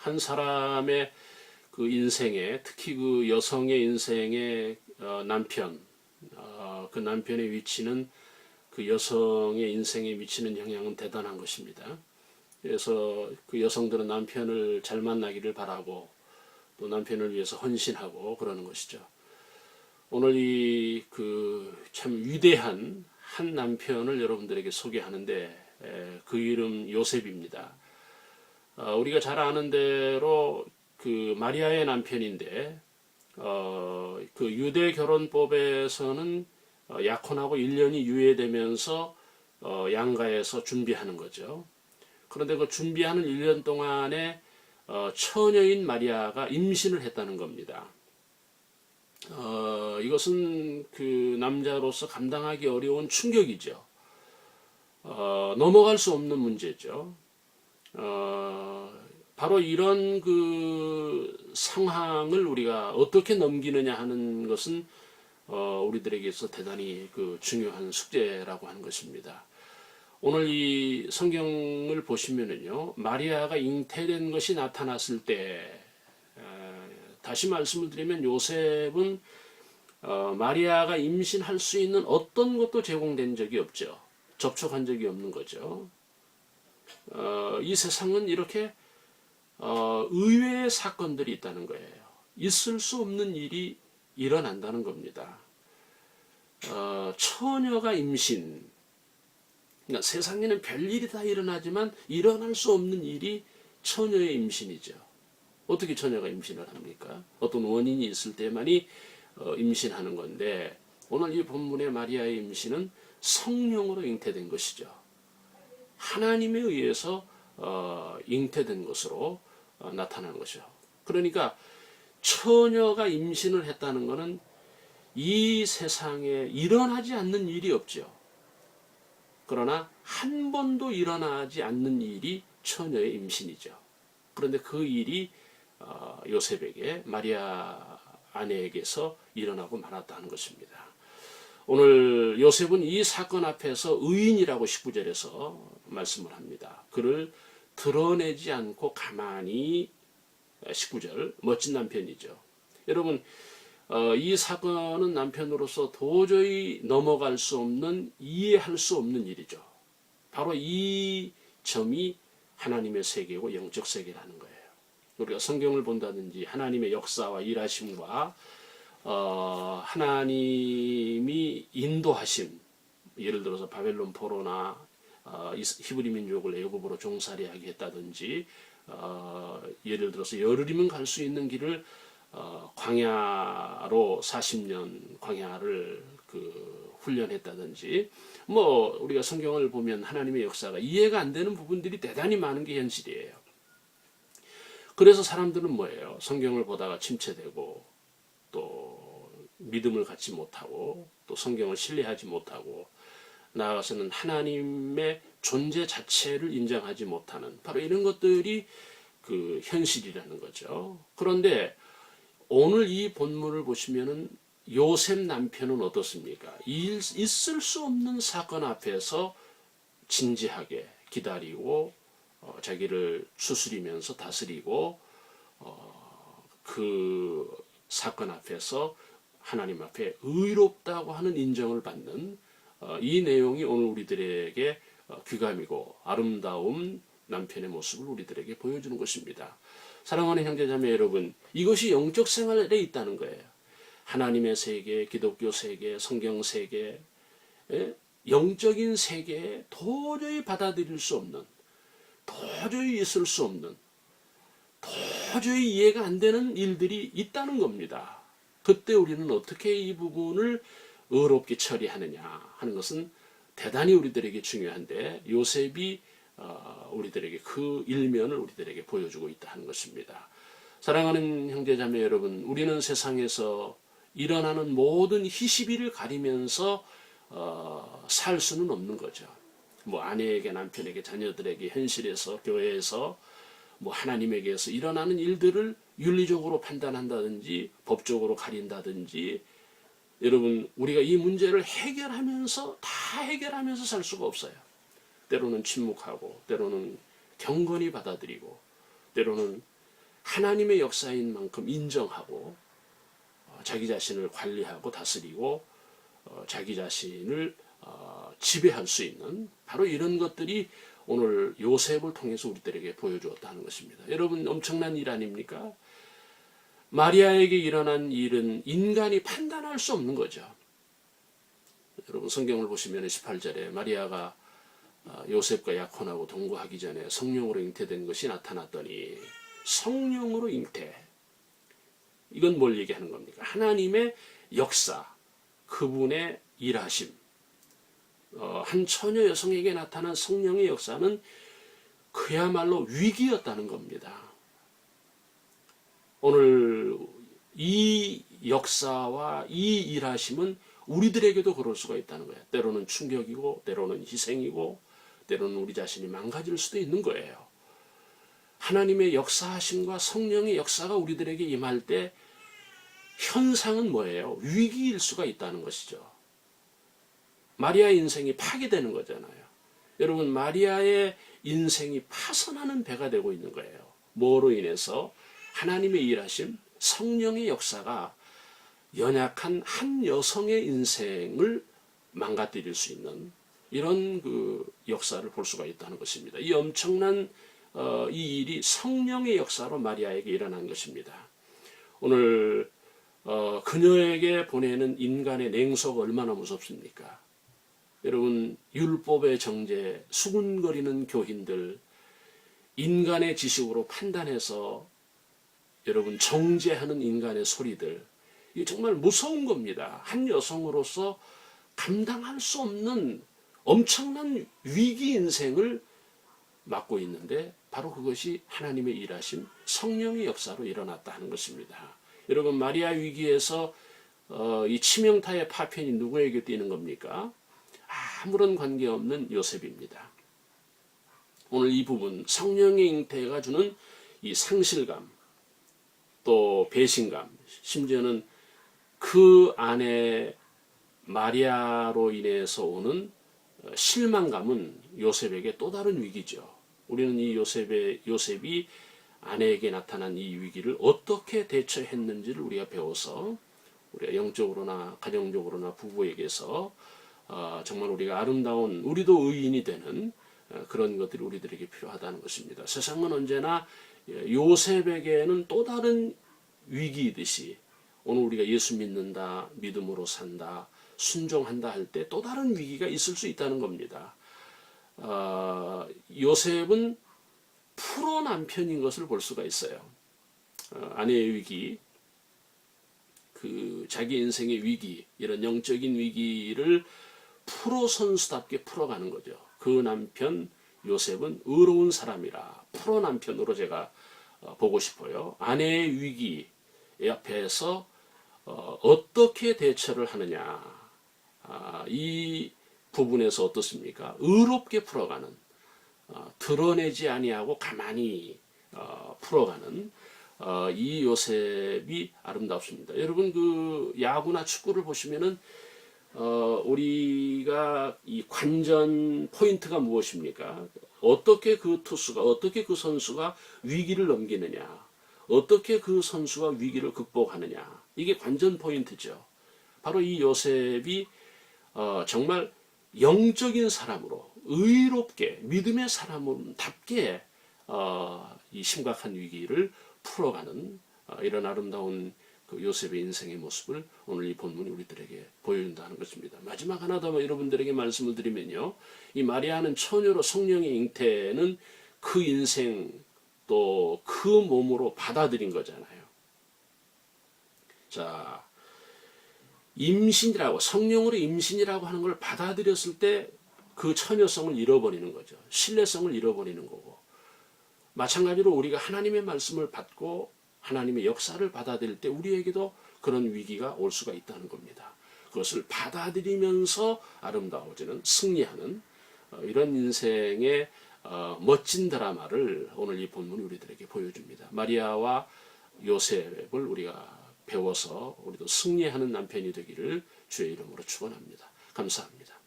한 사람의 그 인생에, 특히 그 여성의 인생에 남편, 그 남편의 위치는 그 여성의 인생에 미치는 영향은 대단한 것입니다. 그래서 그 여성들은 남편을 잘 만나기를 바라고 또 남편을 위해서 헌신하고 그러는 것이죠. 오늘 이 그 참 위대한 한 남편을 여러분들에게 소개하는데 그 이름 요셉입니다. 우리가 잘 아는 대로 그 마리아의 남편인데 그 유대 결혼법에서는 약혼하고 1년이 유예되면서 양가에서 준비하는 거죠. 그런데 그 준비하는 1년 동안에 처녀인 마리아가 임신을 했다는 겁니다. 이것은 그 남자로서 감당하기 어려운 충격이죠. 넘어갈 수 없는 문제죠. 바로 이런 그 상황을 우리가 어떻게 넘기느냐 하는 것은 우리들에게서 대단히 그 중요한 숙제라고 하는 것입니다. 오늘 이 성경을 보시면은요, 마리아가 잉태된 것이 나타났을 때, 다시 말씀을 드리면 요셉은 마리아가 임신할 수 있는 어떤 것도 제공된 적이 없죠. 접촉한 적이 없는 거죠. 이 세상은 이렇게 의외의 사건들이 있다는 거예요. 있을 수 없는 일이 일어난다는 겁니다. 처녀가 임신, 그러니까 세상에는 별일이 다 일어나지만 일어날 수 없는 일이 처녀의 임신이죠. 어떻게 처녀가 임신을 합니까? 어떤 원인이 있을 때만이 임신하는 건데, 오늘 이 본문의 마리아의 임신은 성령으로 잉태된 것이죠. 하나님에 의해서 잉태된 것으로 나타나는 것이죠. 그러니까 처녀가 임신을 했다는 것은 이 세상에 일어나지 않는 일이 없죠. 그러나 한 번도 일어나지 않는 일이 처녀의 임신이죠. 그런데 그 일이 요셉에게, 마리아 아내에게서 일어나고 말았다는 것입니다. 오늘 요셉은 이 사건 앞에서 의인이라고 19절에서 말씀을 합니다. 그를 드러내지 않고 가만히, 19절, 멋진 남편이죠. 여러분, 이 사건은 남편으로서 도저히 넘어갈 수 없는, 이해할 수 없는 일이죠. 바로 이 점이 하나님의 세계고 영적 세계라는 거예요. 우리가 성경을 본다든지 하나님의 역사와 일하심과 하나님이 인도하심, 예를 들어서 바벨론 포로나 히브리 민족을 애굽으로 종살이하게 했다든지, 예를 들어서 열흘이면 갈 수 있는 길을 광야로 40년 광야를 그 훈련했다든지, 뭐 우리가 성경을 보면 하나님의 역사가 이해가 안 되는 부분들이 대단히 많은 게 현실이에요. 그래서 사람들은 뭐예요? 성경을 보다가 침체되고 또 믿음을 갖지 못하고 또 성경을 신뢰하지 못하고 나아가서는 하나님의 존재 자체를 인정하지 못하는, 바로 이런 것들이 그 현실이라는 거죠. 그런데 오늘 이 본문을 보시면은 요셉 남편은 어떻습니까? 있을 수 없는 사건 앞에서 진지하게 기다리고 자기를 추스리면서 다스리고 그 사건 앞에서 하나님 앞에 의롭다고 하는 인정을 받는 이 내용이 오늘 우리들에게 귀감이고 아름다운 남편의 모습을 우리들에게 보여주는 것입니다. 사랑하는 형제자매 여러분, 이것이 영적 생활에 있다는 거예요. 하나님의 세계, 기독교 세계, 성경 세계, 영적인 세계에 도저히 받아들일 수 없는, 도저히 있을 수 없는, 도저히 이해가 안 되는 일들이 있다는 겁니다. 그때 우리는 어떻게 이 부분을 의롭게 처리하느냐 하는 것은 대단히 우리들에게 중요한데, 요셉이 우리들에게 그 일면을 우리들에게 보여주고 있다 하는 것입니다. 사랑하는 형제자매 여러분, 우리는 세상에서 일어나는 모든 희시비를 가리면서 살 수는 없는 거죠. 뭐 아내에게, 남편에게, 자녀들에게, 현실에서, 교회에서, 뭐 하나님에게서 일어나는 일들을 윤리적으로 판단한다든지 법적으로 가린다든지, 여러분, 우리가 이 문제를 해결하면서, 다 해결하면서 살 수가 없어요. 때로는 침묵하고, 때로는 경건히 받아들이고, 때로는 하나님의 역사인 만큼 인정하고 자기 자신을 관리하고 다스리고 자기 자신을 지배할 수 있는 바로 이런 것들이 오늘 요셉을 통해서 우리들에게 보여주었다는 것입니다. 여러분 엄청난 일 아닙니까? 마리아에게 일어난 일은 인간이 판단할 수 없는 거죠. 여러분 성경을 보시면 18절에 마리아가 요셉과 약혼하고 동거하기 전에 성령으로 잉태된 것이 나타났더니 성령으로 잉태. 이건 뭘 얘기하는 겁니까? 하나님의 역사, 그분의 일하심. 한 처녀 여성에게 나타난 성령의 역사는 그야말로 위기였다는 겁니다. 오늘 이 역사와 이 일하심은 우리들에게도 그럴 수가 있다는 거예요. 때로는 충격이고 때로는 희생이고 때로는 우리 자신이 망가질 수도 있는 거예요. 하나님의 역사하심과 성령의 역사가 우리들에게 임할 때 현상은 뭐예요? 위기일 수가 있다는 것이죠. 마리아의 인생이 파괴되는 거잖아요. 여러분 마리아의 인생이 파선하는 배가 되고 있는 거예요. 뭐로 인해서? 하나님의 일하심, 성령의 역사가 연약한 한 여성의 인생을 망가뜨릴 수 있는 이런 그 역사를 볼 수가 있다는 것입니다. 이 엄청난 이 일이 성령의 역사로 마리아에게 일어난 것입니다. 오늘 그녀에게 보내는 인간의 냉소가 얼마나 무섭습니까? 여러분 율법의 정죄, 수군거리는 교인들, 인간의 지식으로 판단해서 여러분 정죄하는 인간의 소리들, 이게 정말 무서운 겁니다. 한 여성으로서 감당할 수 없는 엄청난 위기 인생을 맡고 있는데 바로 그것이 하나님의 일하심, 성령의 역사로 일어났다 하는 것입니다. 여러분 마리아 위기에서 이 치명타의 파편이 누구에게 띄는 겁니까? 아무런 관계없는 요셉입니다. 오늘 이 부분 성령의 잉태가 주는 이 상실감, 또 배신감, 심지어는 그 안에 마리아로 인해서 오는 실망감은 요셉에게 또 다른 위기죠. 우리는 이 요셉이 아내에게 나타난 이 위기를 어떻게 대처했는지를 우리가 배워서 우리가 영적으로나 가정적으로나 부부에게서 정말 우리가 아름다운 우리도 의인이 되는 그런 것들이 우리들에게 필요하다는 것입니다. 세상은 언제나 요셉에게는 또 다른 위기이듯이 오늘 우리가 예수 믿는다, 믿음으로 산다, 순종한다 할 때 또 다른 위기가 있을 수 있다는 겁니다. 요셉은 프로 남편인 것을 볼 수가 있어요. 아내의 위기, 그 자기 인생의 위기, 이런 영적인 위기를 프로 선수답게 풀어가는 거죠. 그 남편 요셉은 의로운 사람이라 프로 남편으로 제가 보고 싶어요. 아내의 위기 앞에서 어떻게 대처를 하느냐, 이 부분에서 어떻습니까? 의롭게 풀어가는, 드러내지 아니하고 가만히 풀어가는 이 요셉이 아름답습니다. 여러분 그 야구나 축구를 보시면은 우리가 이 관전 포인트가 무엇입니까? 어떻게 그 투수가, 어떻게 그 선수가 위기를 넘기느냐, 어떻게 그 선수가 위기를 극복하느냐, 이게 관전 포인트죠. 바로 이 요셉이 정말 영적인 사람으로 의롭게 믿음의 사람답게 이 심각한 위기를 풀어가는 이런 아름다운 그 요셉의 인생의 모습을 오늘 이 본문이 우리들에게 보여준다는 것입니다. 마지막 하나 더 여러분들에게 말씀을 드리면요, 이 마리아는 처녀로 성령의 잉태는 그 인생 또 그 몸으로 받아들인 거잖아요. 자, 임신이라고, 성령으로 임신이라고 하는 걸 받아들였을 때 그 처녀성을 잃어버리는 거죠. 신뢰성을 잃어버리는 거고, 마찬가지로 우리가 하나님의 말씀을 받고 하나님의 역사를 받아들일 때 우리에게도 그런 위기가 올 수가 있다는 겁니다. 그것을 받아들이면서 아름다워지는, 승리하는 이런 인생의 멋진 드라마를 오늘 이 본문이 우리들에게 보여줍니다. 마리아와 요셉을 우리가 배워서 우리도 승리하는 남편이 되기를 주의 이름으로 축원합니다. 감사합니다.